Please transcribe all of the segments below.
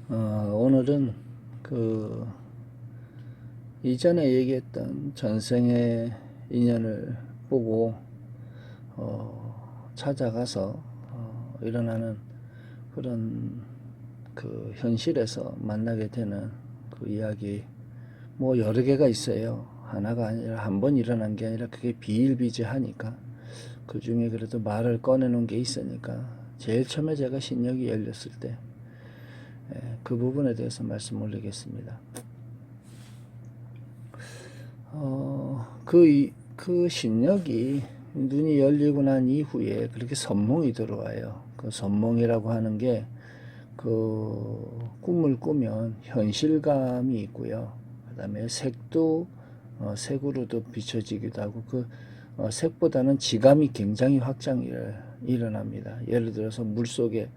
오늘은 그 이전에 얘기했던 전생의 인연을 보고 찾아가서 일어나는 그런 그 현실에서 만나게 되는 그 이야기, 뭐 여러 개가 있어요. 하나가 아니라 한 번 일어난 게 아니라 그게 비일비재하니까 그 중에 그래도 말을 꺼내놓은 게 있으니까 제일 처음에 제가 신력이 열렸을 때 그 부분에 대해서 말씀 올리겠습니다. 그 신력이 눈이 열리고 난 이후에 그렇게 선몽이 들어와요. 그 선몽이라고 하는 게 그 꿈을 꾸면 현실감이 있고요. 그 다음에 색도 색으로도 비춰지기도 하고 그 색보다는 지감이 굉장히 확장이 일어납니다. 예를 들어서 물속에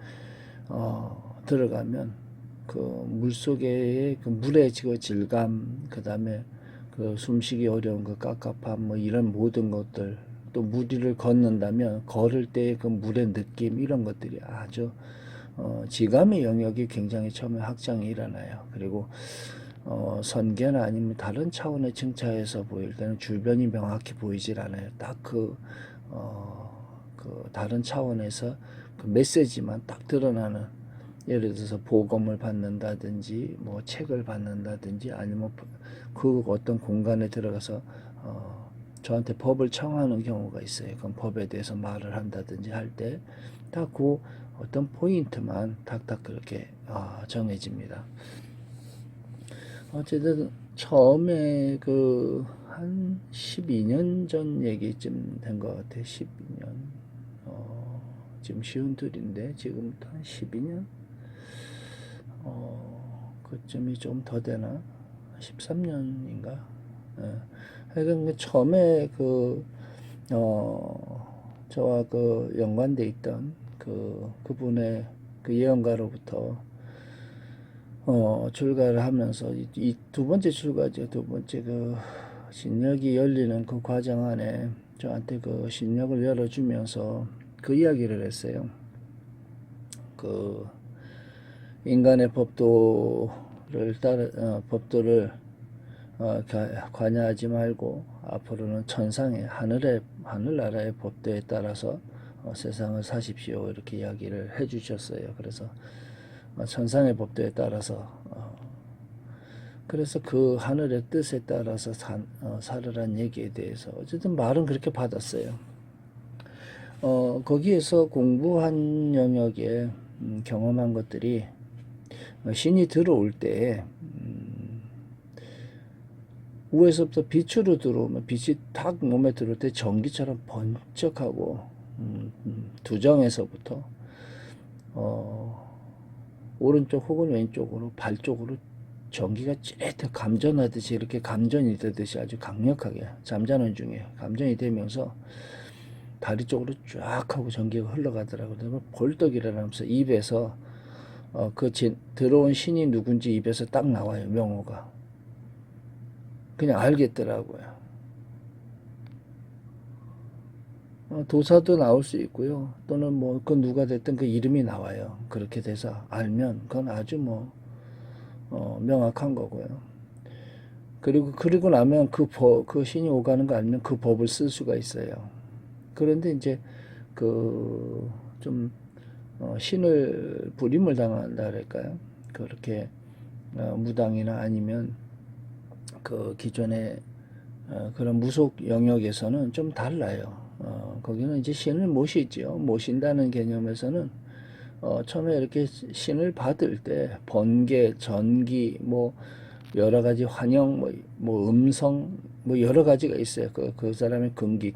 들어가면 그 물속의 그 물의 그 질감, 그 다음에 그 숨쉬기 어려운 그 깝깝함, 뭐 이런 모든 것들, 또 물 위를 걷는다면 걸을 때의 그 물의 느낌, 이런 것들이 아주 지감의 영역이 굉장히 처음에 확장이 일어나요. 그리고 선계나 아니면 다른 차원의 층차에서 보일 때는 주변이 명확히 보이질 않아요. 딱 그 다른 차원에서 그 메시지만 딱 드러나는, 예를 들어서 복음을 받는다든지 뭐 책을 받는다든지 아니면 그 어떤 공간에 들어가서 저한테 법을 청하는 경우가 있어요. 그럼 법에 대해서 말을 한다든지 할 때 다 그 어떤 포인트만 탁탁 그렇게 정해집니다. 어쨌든 처음에 그 한 12년 전 얘기쯤 된 것 같아요. 12년. 지금 52인데 지금부터 한 12년? 그쯤이 좀 더 되나? 13년인가? 하여간 처음에 저와 그 연관돼 있던 그분의 그 예언가로부터 출가를 하면서 이 두 번째 출가죠. 두 번째 그 신력이 열리는 그 과정 안에 저한테 그 신력을 열어주면서 그 이야기를 했어요. 그 인간의 법도를 관여하지 말고 앞으로는 천상의 하늘나라의 법도에 따라서 세상을 사십시오, 이렇게 이야기를 해주셨어요. 그래서 천상의 법도에 따라서 그래서 그 하늘의 뜻에 따라서 살으란 얘기에 대해서 어쨌든 말은 그렇게 받았어요. 거기에서 공부한 영역에 경험한 것들이 신이 들어올 때 위에서부터 빛으로 들어오면 빛이 탁 몸에 들어올 때 전기처럼 번쩍하고 두정에서부터 오른쪽 혹은 왼쪽으로 발 쪽으로 전기가 찌릿하게 감전하듯이 이렇게 감전이 되듯이 아주 강력하게 잠자는 중에 감전이 되면서 다리 쪽으로 쫙 하고 전기가 흘러가더라고요. 벌떡 일어나면서 입에서 들어온 신이 누군지 입에서 딱 나와요. 명호가. 그냥 알겠더라고요. 도사도 나올 수 있고요. 또는 뭐 그 누가 됐든 그 이름이 나와요. 그렇게 돼서 알면 그건 아주 뭐 명확한 거고요. 그리고 나면 그 신이 오가는 거 알면 그 법을 쓸 수가 있어요. 그런데 이제 좀 신을 부림을 당한다 그럴까요? 그렇게 무당이나 아니면 그 기존의 그런 무속 영역에서는 좀 달라요. 거기는 이제 신을 모시죠. 모신다는 개념에서는 처음에 이렇게 신을 받을 때 번개, 전기, 뭐 여러 가지 환영, 뭐 음성, 뭐 여러 가지가 있어요. 그 사람의 금기,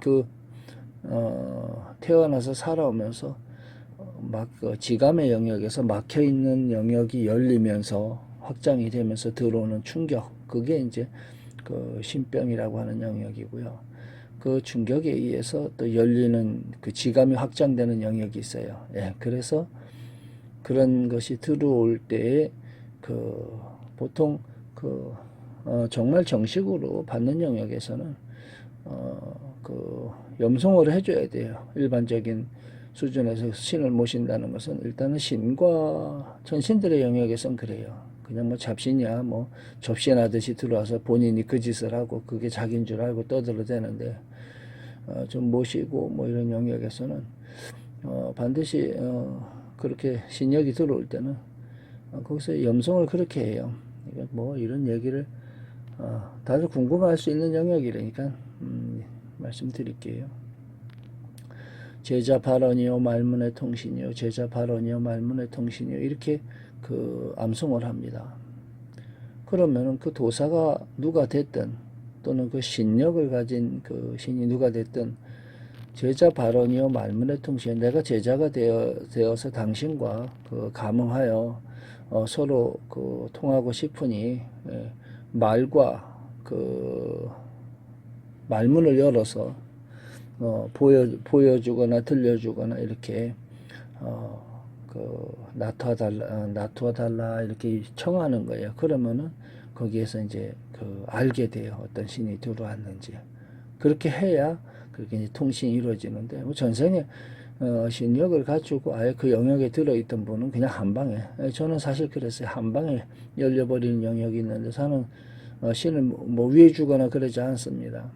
태어나서 살아오면서 그 지감의 영역에서 막혀 있는 영역이 열리면서 확장이 되면서 들어오는 충격, 그게 이제 그 신병이라고 하는 영역이고요. 그 충격에 의해서 또 열리는 그 지감이 확장되는 영역이 있어요. 예, 그래서 그런 것이 들어올 때에 보통 정말 정식으로 받는 영역에서는 염송을 해줘야 돼요. 일반적인 수준에서 신을 모신다는 것은 일단은 신과 천신들의 영역에선 그래요. 그냥 뭐 잡신이야 뭐 접신하듯이 들어와서 본인이 그 짓을 하고 그게 자기인 줄 알고 떠들어대는데 좀 모시고 뭐 이런 영역에서는 반드시 그렇게 신력이 들어올 때는 거기서 염송을 그렇게 해요. 그러니까 뭐 이런 얘기를 다들 궁금할 수 있는 영역이라니까 말씀드릴게요. 제자 발언이요 말문의 통신이요 제자 발언이요 말문의 통신이요 이렇게 그 암송을 합니다. 그러면은 그 도사가 누가 됐든 또는 그 신력을 가진 그 신이 누가 됐든 제자 발언이요 말문의 통신 내가 제자가 되어서 당신과 그 감응하여 서로 그 통하고 싶으니 말과 그 말문을 열어서 보여주거나 들려주거나 이렇게 그 놔둬 달라 이렇게 청하는 거예요. 그러면은 거기에서 이제 그 알게 돼요. 어떤 신이 들어왔는지. 그렇게 해야 그렇게 이제 통신이 이루어지는데 뭐 전생에 신력을 갖추고 아예 그 영역에 들어있던 분은 그냥 한 방에 저는 사실 그랬어요. 한 방에 열려버리는 영역이 있는데 저는 신을 뭐 위해 주거나 그러지 않습니다.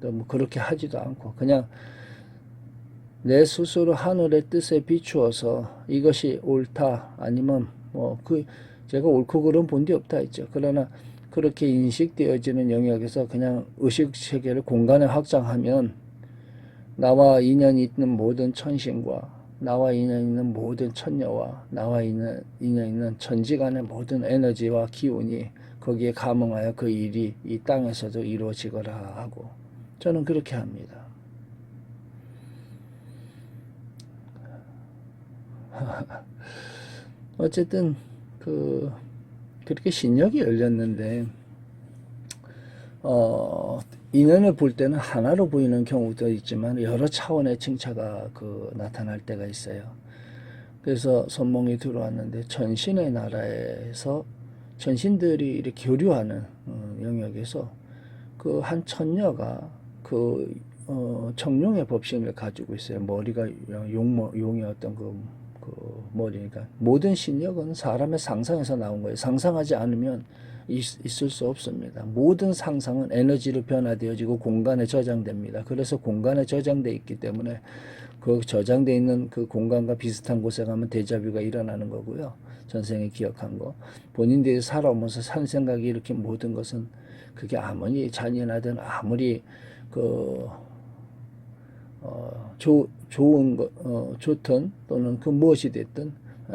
또 뭐 그렇게 하지도 않고 그냥 내 스스로 하늘의 뜻에 비추어서 이것이 옳다 아니면 뭐 그 제가 옳고 그름 본 데 없다 했죠. 그러나 그렇게 인식되어지는 영역에서 그냥 의식 세계를 공간에 확장하면 나와 인연이 있는 모든 천신과 나와 인연 있는 모든 천녀와 나와 인연 있는 천지간의 모든 에너지와 기운이 거기에 감응하여 그 일이 이 땅에서도 이루어지거라 하고 저는 그렇게 합니다. 어쨌든 그렇게 신력이 열렸는데 인연을 볼 때는 하나로 보이는 경우도 있지만 여러 차원의 칭차가 나타날 때가 있어요. 그래서 선몽이 들어왔는데 천신의 나라에서 천신들이 이렇게 교류하는 영역에서 그 한 천녀가 청룡의 법신을 가지고 있어요. 머리가 용의 어떤 그 머리니까 모든 신력은 사람의 상상에서 나온 거예요. 상상하지 않으면 있을 수 없습니다. 모든 상상은 에너지로 변화되어지고 공간에 저장됩니다. 그래서 공간에 저장되어 있기 때문에 그 저장되어 있는 그 공간과 비슷한 곳에 가면 데자뷰가 일어나는 거고요. 전생에 기억한 거. 본인들이 살아오면서 산 생각이 일으킨 모든 것은 그게 아무리 잔인하든 아무리 좋은 거, 좋든 또는 그 무엇이 됐든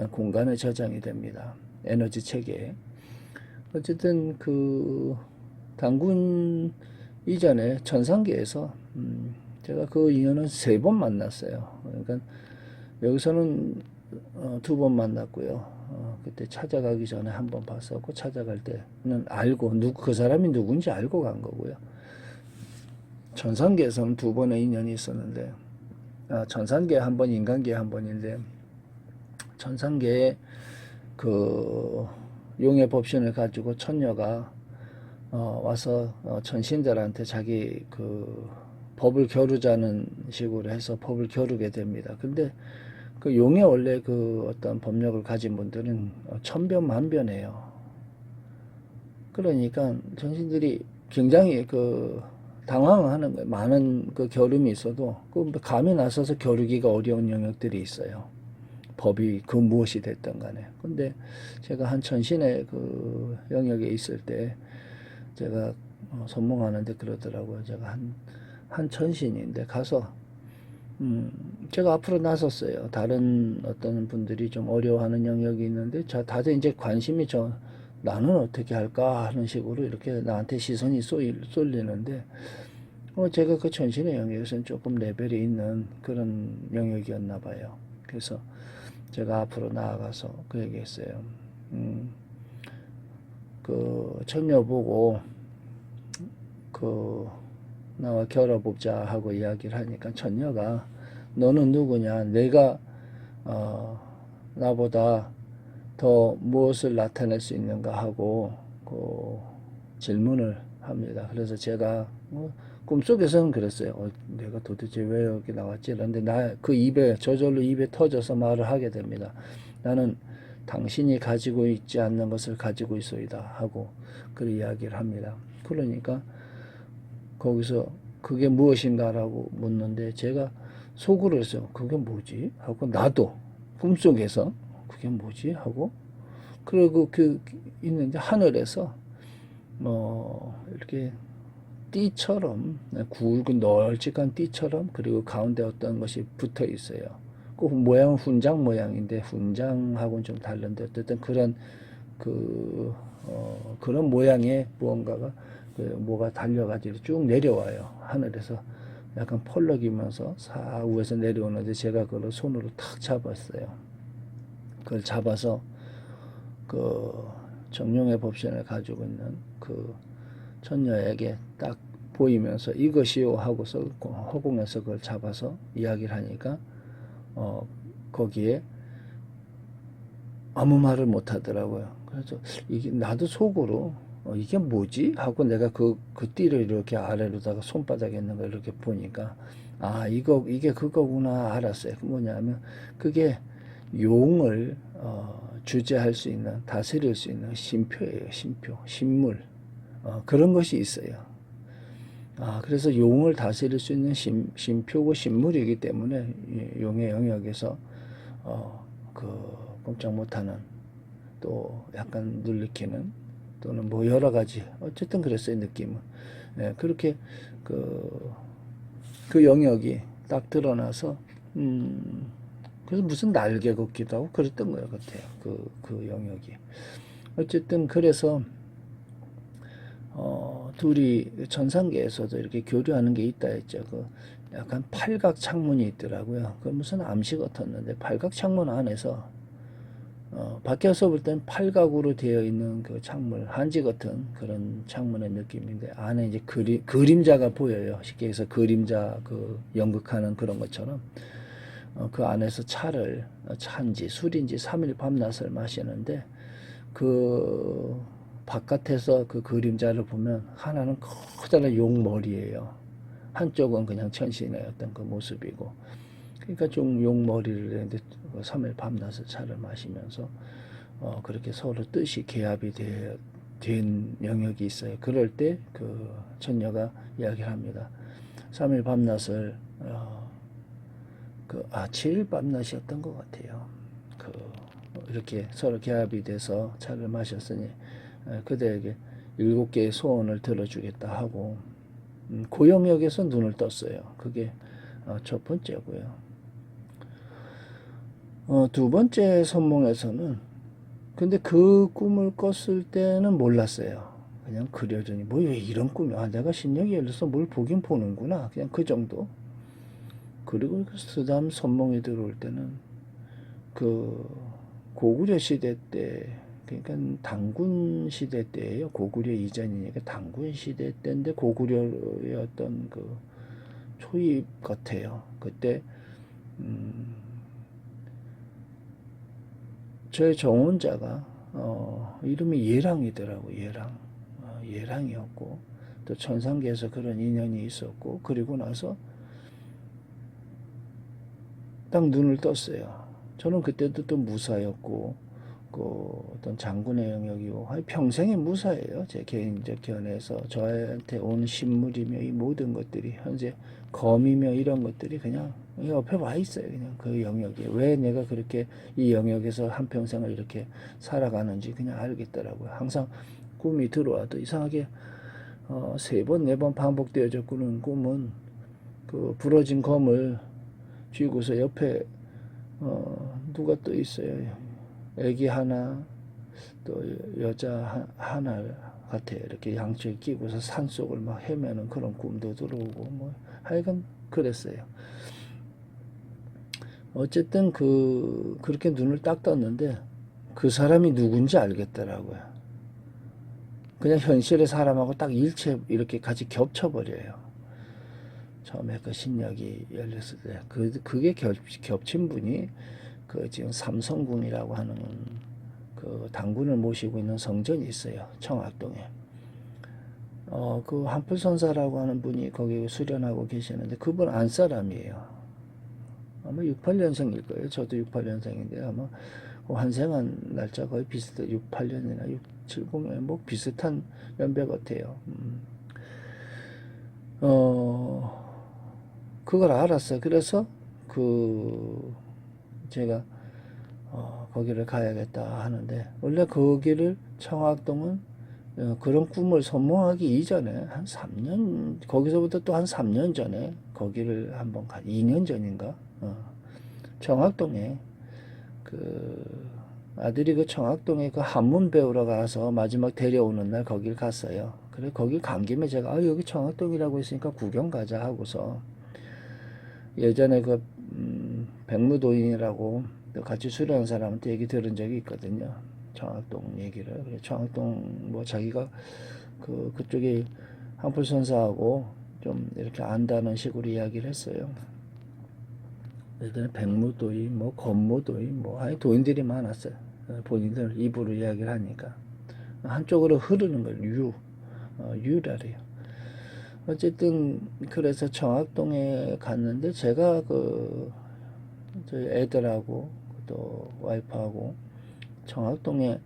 공간에 저장이 됩니다. 에너지 체계에. 어쨌든 단군 이전에 천상계에서 제가 그 인연은 3번 만났어요. 그러니까 여기서는 2번 만났고요. 그때 찾아가기 전에 한 번 봤었고 찾아갈 때는 알고 그 사람이 누군지 알고 간 거고요. 천상계에서는 2번의 인연이 있었는데 천상계 한 번, 인간계 한 번인데 천상계에 용의 법신을 가지고 천녀가 와서 천신들한테 자기 법을 겨루자는 식으로 해서 법을 겨루게 됩니다. 근데 그 용의 원래 어떤 법력을 가진 분들은 천변만변해요. 그러니까 천신들이 굉장히 당황하는 거예요. 많은 겨룸이 있어도 감이 나서서 겨루기가 어려운 영역들이 있어요. 법이 무엇이 됐든 간에. 근데 제가 한 천신의 영역에 있을 때 제가 선몽하는데 그러더라고요. 제가 한 천신인데 가서 제가 앞으로 나섰어요. 다른 어떤 분들이 좀 어려워하는 영역이 있는데 다들 이제 관심이 나는 어떻게 할까 하는 식으로 이렇게 나한테 시선이 쏠리는데 제가 그 천신의 영역에서는 조금 레벨이 있는 그런 영역이었나 봐요. 그래서 제가 앞으로 나아가서 그 얘기했어요. 천녀 보고 나와 결합보자 하고 이야기를 하니까 천녀가 너는 누구냐? 내가 나보다 더 무엇을 나타낼 수 있는가 하고 질문을 합니다. 그래서 제가 꿈속에서는 그랬어요. 내가 도대체 왜 여기 나왔지? 그런데 저절로 입에 터져서 말을 하게 됩니다. 나는 당신이 가지고 있지 않는 것을 가지고 있소이다 하고 그 이야기를 합니다. 그러니까 거기서 그게 무엇인가라고 묻는데 제가 속으로 해서 그게 뭐지? 하고 나도 꿈속에서 그게 뭐지? 하고 그리고 있는데 하늘에서 이렇게 띠처럼 굵은 널찍한 띠처럼 그리고 가운데 어떤 것이 붙어 있어요. 그 모양은 훈장 모양인데 훈장하고는 좀 다른데 어쨌든 그런 모양의 무언가가 뭐가 달려가지고 쭉 내려와요. 하늘에서 약간 펄럭이면서 사우에서 내려오는데 제가 그걸 손으로 탁 잡았어요. 그걸 잡아서 그 정룡의 법신을 가지고 있는 그 천녀에게 딱 보이면서 이것이요 하고서 허공에서 그걸 잡아서 이야기를 하니까 거기에 아무 말을 못 하더라고요. 그래서 이게 나도 속으로 이게 뭐지? 하고 내가 그 띠를 이렇게 아래로다가 손바닥에 있는 걸 이렇게 보니까 이게 그거구나 알았어요. 그 뭐냐면 그게 용을 주재할 수 있는 다스릴 수 있는 신표예요. 신표, 신물 그런 것이 있어요. 그래서 용을 다스릴 수 있는 신표고 신물이기 때문에 용의 영역에서 꼼짝 못하는 또 약간 눌리키는 또는 뭐 여러 가지 어쨌든 그랬어요 느낌은. 그렇게 그 영역이 딱 드러나서 그래서 무슨 날개 같기도 하고 그랬던 것 같아요. 그 영역이 어쨌든 그래서 둘이 천상계에서도 이렇게 교류하는 게 있다 했죠. 약간 팔각 창문이 있더라고요. 그 무슨 암시 같았는데 팔각 창문 안에서 밖에서 볼 땐 팔각으로 되어 있는 그 창문, 한지 같은 그런 창문의 느낌인데 안에 이제 그림자가 보여요. 쉽게 해서 그림자 연극하는 그런 것처럼 그 안에서 차인지 술인지 3일 밤낮을 마시는데 그 바깥에서 그 그림자를 보면 하나는 커다란 용머리예요. 한쪽은 그냥 천신의 어떤 그 모습이고 그러니까 좀 용머리를 했는데 3일 밤낮을 차를 마시면서 그렇게 서로 뜻이 개합이 된 영역이 있어요. 그럴 때 그 천녀가 이야기를 합니다. 3일 밤낮을 7일 밤낮이었던 것 같아요. 이렇게 서로 개합이 돼서 차를 마셨으니 그대에게 7개의 소원을 들어주겠다 하고 그 영역에서 눈을 떴어요. 그게 첫 번째고요. 두 번째 선몽에서는 근데 그 꿈을 꿨을 때는 몰랐어요. 그냥 그려더니 뭐 왜 이런 꿈이 내가 신력이 열려서 뭘 보긴 보는구나 그냥 그 정도. 그리고 그 다음 선몽이 들어올 때는 그 고구려 시대 때 그러니까 당군 시대 때예요. 고구려 이전이니까 당군 시대 때인데 고구려의 어떤 그 초입 같아요. 그때 저의 정혼자가 이름이 예랑이더라고. 예랑이었고 또 천상계에서 그런 인연이 있었고 그리고 나서 딱 눈을 떴어요. 저는 그때도 또 무사였고 그 어떤 장군의 영역이고 평생의 무사예요. 제 개인적 견해에서 저한테 온 신물이며 이 모든 것들이 현재 검이며 이런 것들이 그냥 옆에 와 있어요. 그냥 그 영역에 왜 내가 그렇게 이 영역에서 한평생을 이렇게 살아가는지 그냥 알겠더라고요. 항상 꿈이 들어와도 이상하게 3번, 4번 반복되어져 꾸는 꿈은 그 부러진 검을 쥐고서 옆에 누가 또 있어요. 애기 하나 또 여자 하나 같아. 이렇게 양쪽에 끼고서 산속을 막 헤매는 그런 꿈도 들어오고 뭐 하여간 그랬어요. 어쨌든 그렇게 눈을 딱 떴는데 그 사람이 누군지 알겠더라고요. 그냥 현실의 사람하고 딱 일체 이렇게 같이 겹쳐버려요. 처음에 그 신력이 열렸을 때 그게 겹친 분이 지금 삼성궁이라고 하는 그 당군을 모시고 있는 성전이 있어요. 청학동에. 그 한풀선사라고 하는 분이 거기 수련하고 계시는데 그분 안 사람이에요. 아마 68년생일 거예요. 저도 68년생인데 아마 그 환생한 날짜 거의 비슷해. 68년이나 670년 뭐 비슷한 연배 같아요. 그걸 알았어요. 그래서 제가 거기를 가야겠다 하는데 원래 거기를 청학동은 그런 꿈을 선몽하기 이전에 한 3년 거기서부터 또 한 3년 전에 거기를 한번 2년 전인가 청학동에 그 아들이 그 청학동에 그 한문 배우러 가서 마지막 데려오는 날 거길 갔어요. 그래 거길 간 김에 제가 여기 청학동이라고 했으니까 구경 가자 하고서 예전에 백무도인이라고 같이 수련한 사람한테 얘기 들은 적이 있거든요. 청학동 얘기를. 그래 청학동 뭐 자기가 그쪽에 한풀선사하고 좀 이렇게 안다는 식으로 이야기를 했어요. 예전에 백무도인, 뭐 건무도인, 뭐 아니 도인들이 많았어요. 본인들 입으로 이야기를 하니까 한쪽으로 흐르는 걸 유라래요. 어쨌든 그래서 청학동에 갔는데 제가 저희 애들하고 또 와이프하고 청학동에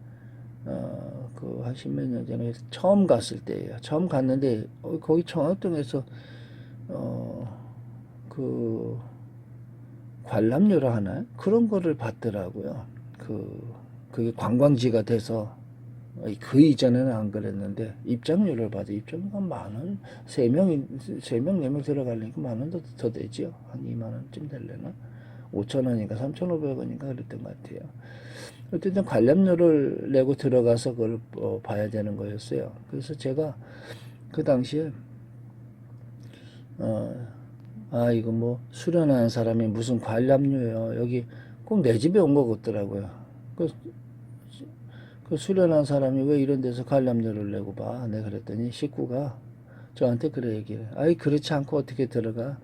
한 십몇 년 전에 처음 갔을 때예요. 처음 갔는데 거기 청학동에서 그 관람료를 하나요? 그런 거를 받더라고요. 그게 관광지가 돼서 그 이전에는 안 그랬는데 입장료를 받아. 입장료가 10,000원, 3명, 4명 들어가려니까 10,000원 더 되지요. 한 20,000원쯤 될려나? 5,000원인가 3,500원인가 그랬던 것 같아요. 어쨌든 관람료를 내고 들어가서 그걸 봐야 되는 거였어요. 그래서 제가 그 당시에 이거 뭐 수련하는 사람이 무슨 관람료요. 여기 꼭 내 집에 온 거 같더라고요. 그 수련한 사람이 왜 이런 데서 관람료를 내고 봐? 내가 그랬더니 식구가 저한테 그래 얘기를. 그렇지 않고 어떻게 들어가?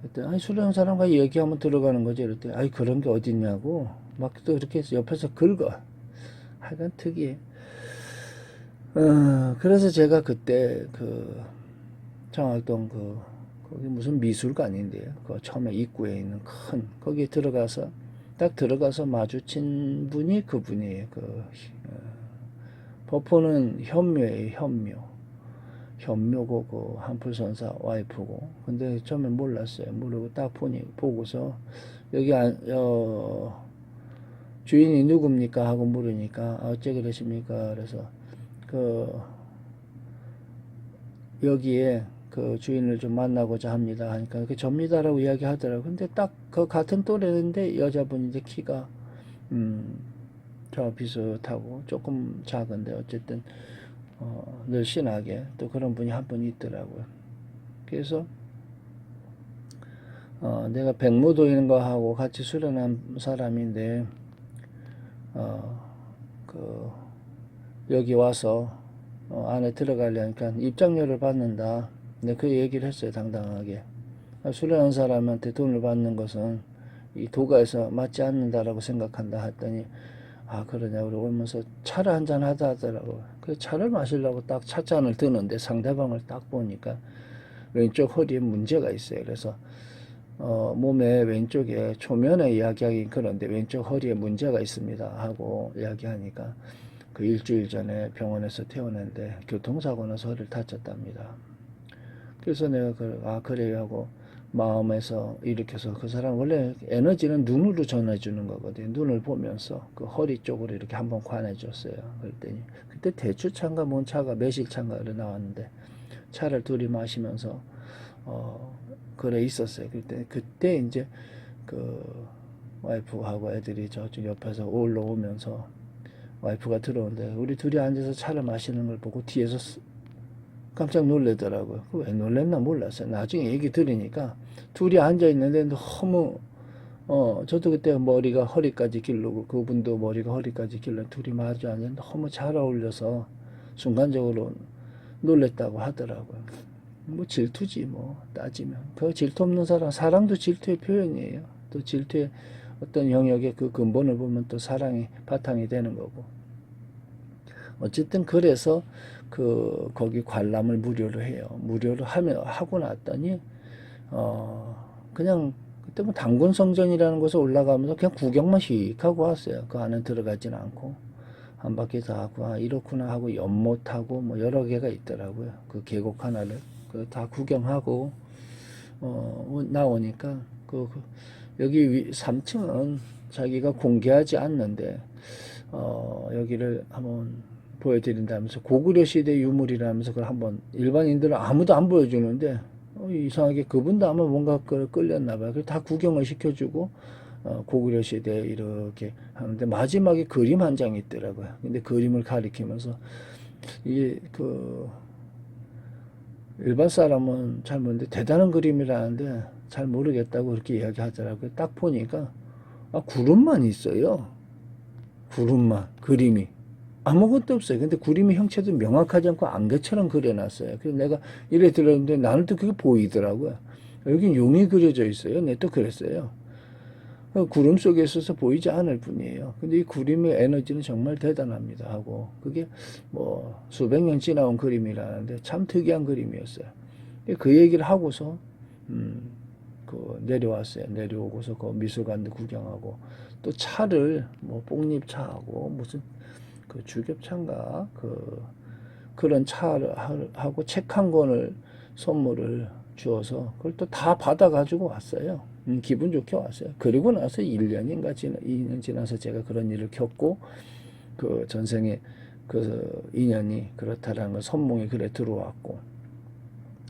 그랬더니 수련한 사람과 얘기하면 들어가는 거지. 그랬더니 그런 게 어딨냐고 막 또 이렇게 옆에서 긁어. 하여간 특이해. 그래서 제가 그때 청학동 거기 무슨 미술관인데요. 처음에 입구에 있는 큰 거기 들어가서 딱 들어가서 마주친 분이 그분이에요. 버퍼는 현묘예요. 현묘고 한풀선사 와이프고. 근데 처음에 몰랐어요. 모르고 딱 보고서 여기 주인이 누굽니까 하고 물으니까 어째 그러십니까? 그래서 여기에 주인을 좀 만나고자 합니다 하니까 접니다라고 이야기하더라고요. 근데 딱 같은 또래인데 여자분인데 키가 저 비슷하고 조금 작은데 어쨌든 늘씬하게 또 그런 분이 한 분 있더라고요. 그래서 내가 백무도인과 하고 같이 수련한 사람인데 여기 와서 안에 들어가려니까 입장료를 받는다. 근데 그 얘기를 했어요. 당당하게. 수련한 사람한테 돈을 받는 것은 이 도가에서 맞지 않는다라고 생각한다 했더니 그러냐 그러고 오면서 차를 한잔 하다 하더라고. 그 차를 마시려고 딱 찻잔을 드는데 상대방을 딱 보니까 왼쪽 허리에 문제가 있어요. 그래서 몸의 왼쪽에 초면에 이야기하긴 그런데 왼쪽 허리에 문제가 있습니다 하고 이야기하니까 그 일주일 전에 병원에서 퇴원했는데 교통사고 나서 허리를 다쳤답니다. 그래서 내가 그래요 하고 마음에서 일으켜서 그 사람 원래 에너지는 눈으로 전해주는 거거든요. 눈을 보면서 그 허리 쪽으로 이렇게 한번 관해줬어요. 그랬더니 그때 대추차인가 뭔 차가 매실차인가를 나왔는데 차를 둘이 마시면서 그래 있었어요. 그때 이제 와이프하고 애들이 저쪽 옆에서 올라오면서 와이프가 들어오는데 우리 둘이 앉아서 차를 마시는 걸 보고 뒤에서 깜짝 놀래더라고요. 왜 놀랬나 몰랐어요. 나중에 얘기 들으니까 둘이 앉아있는데 너무 저도 그때 머리가 허리까지 길르고 그분도 머리가 허리까지 길러 둘이 마주 앉았는데 너무 잘 어울려서 순간적으로 놀랬다고 하더라고요. 뭐 질투지 뭐 따지면 그 질투 없는 사랑도 질투의 표현이에요. 또 질투의 어떤 영역의 그 근본을 보면 또 사랑이 바탕이 되는 거고 어쨌든 그래서 거기 관람을 무료로 해요. 무료로 하고 났더니 그냥 그때 뭐 단군 성전이라는 곳에 올라가면서 그냥 구경만 씩 하고 왔어요. 그 안에 들어가진 않고 한 바퀴 다 하고 이렇구나 하고 연못하고 뭐 여러 개가 있더라고요. 그 계곡 하나를 다 구경하고 나오니까 여기 3층은 자기가 공개하지 않는데 여기를 한번 보여드린다면서 고구려 시대 유물이라면서 그걸 한번 일반인들은 아무도 안 보여주는데 이상하게 그분도 아마 뭔가 끌렸나 봐요. 그래서 다 구경을 시켜주고 고구려 시대 이렇게 하는데 마지막에 그림 한 장이 있더라고요. 근데 그림을 가리키면서 이게 일반 사람은 잘 모르는데 대단한 그림이라는데 잘 모르겠다고 그렇게 이야기하더라고요. 딱 보니까 구름만 있어요. 구름만 그림이 아무것도 없어요. 근데 그림의 형체도 명확하지 않고 안개처럼 그려놨어요. 그래서 내가 이래 들었는데 나는 또 그게 보이더라고요. 여긴 용이 그려져 있어요. 네, 또 그랬어요. 구름 속에 있어서 보이지 않을 뿐이에요. 근데 이 그림의 에너지는 정말 대단합니다 하고 그게 뭐 수백 년 지나온 그림이라는데 참 특이한 그림이었어요. 그 얘기를 하고서 내려왔어요. 내려오고서 그 미술관도 구경하고 또 차를 뭐 뽕잎차하고 무슨 주겹차인가 그런 차를 하고 책 한 권을 선물을 주어서 그걸 또 다 받아가지고 왔어요. 기분 좋게 왔어요. 그리고 나서 1년인가 2년 지나서 제가 그런 일을 겪고 전생에 인연이 그렇다라는 걸 선몽이 그래 들어왔고